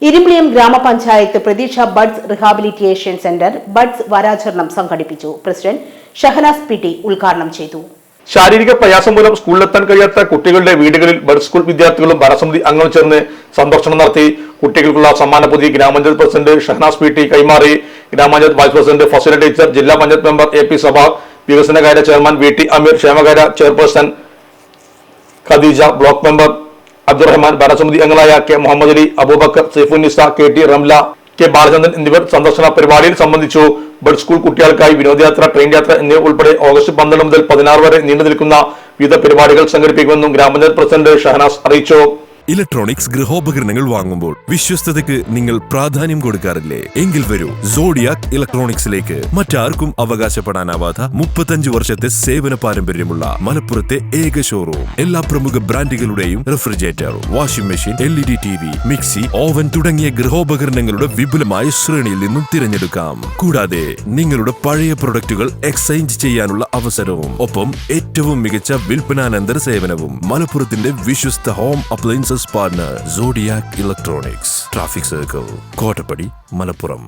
ഇരുമ്പിളിയം ഗ്രാമപഞ്ചായത്ത് പ്രതീക്ഷ buds rehabilitation centre buds വാരാചരണം സംഘടിപ്പിച്ചു. പ്രസിഡന്റ് ഷഹനാസ് പി ടി ഉദ്ഘാടനം ചെയ്തു. ശാരീരിക പ്രയാസം മൂലം സ്കൂളിലെത്താൻ കഴിയാത്ത കുട്ടികളുടെ വീടുകളിൽ ബഡ് സ്കൂൾ വിദ്യാർത്ഥികളും ഭരണസമിതി അംഗങ്ങളും ചേർന്ന് സന്ദർശനം നടത്തി. കുട്ടികൾക്കുള്ള സമ്മാന പൊതി ഗ്രാമപഞ്ചായത്ത് പ്രസിഡന്റ് ഷഹനാസ് പി ടി കൈമാറി. ഗ്രാമപഞ്ചായത്ത് വൈസ് പ്രസിഡന്റ് ഫസീല ടീച്ചർ, ജില്ലാ panchayat member A P Saba, വികസനകാര്യ ചെയർമാൻ വി ടി അമീർ, ക്ഷേമകാര്യ chairperson Khadeeja, block member Abdurahman, ഭരണസമിതി അംഗങ്ങളായ K Muhammad Ali, Abubakar, Saifunnisa, K T Ramla, K Balachandran എന്നിവർ സന്ദർശന പരിപാടിയിൽ സംബന്ധിച്ചു. ബഡ് സ്കൂൾ കുട്ടികൾക്കായി വിനോദയാത്ര, ട്രെയിൻ യാത്ര എന്നിവ ഉൾപ്പെടെ ഓഗസ്റ്റ് 12 മുതൽ 16 വരെ നീണ്ടു നിൽക്കുന്ന വിവിധ പരിപാടികൾ സംഘടിപ്പിക്കുമെന്നും ഗ്രാമപഞ്ചായത്ത് പ്രസിഡന്റ് ഷഹനാസ് അറിയിച്ചു. ഇലക്ട്രോണിക്സ് ഗൃഹോപകരണങ്ങൾ വാങ്ങുമ്പോൾ വിശ്വസ്തതയ്ക്ക് നിങ്ങൾ പ്രാധാന്യം കൊടുക്കാറില്ലേ? എങ്കിൽ വരൂ സോഡിയാക് ഇലക്ട്രോണിക്സിലേക്ക്. മറ്റാർക്കും അവകാശപ്പെടാനാവാത്ത 35 വർഷത്തെ സേവന പാരമ്പര്യമുള്ള മലപ്പുറത്തെ ഏക ഷോറൂം. എല്ലാ പ്രമുഖ ബ്രാൻഡുകളുടെയും refrigerator, washing machine, LED TV, mixie, oven തുടങ്ങിയ ഗൃഹോപകരണങ്ങളുടെ വിപുലമായ ശ്രേണിയിൽ നിന്നും തിരഞ്ഞെടുക്കാം. കൂടാതെ നിങ്ങളുടെ പഴയ പ്രൊഡക്റ്റുകൾ എക്സ്ചേഞ്ച് ചെയ്യാനുള്ള അവസരവും ഒപ്പം ഏറ്റവും മികച്ച വിൽപ്പനാനന്തര സേവനവും. മലപ്പുറത്തിന്റെ വിശ്വസ്ത home appliances partner Zodiac Electronics, traffic circle, Kottappadi, Malappuram.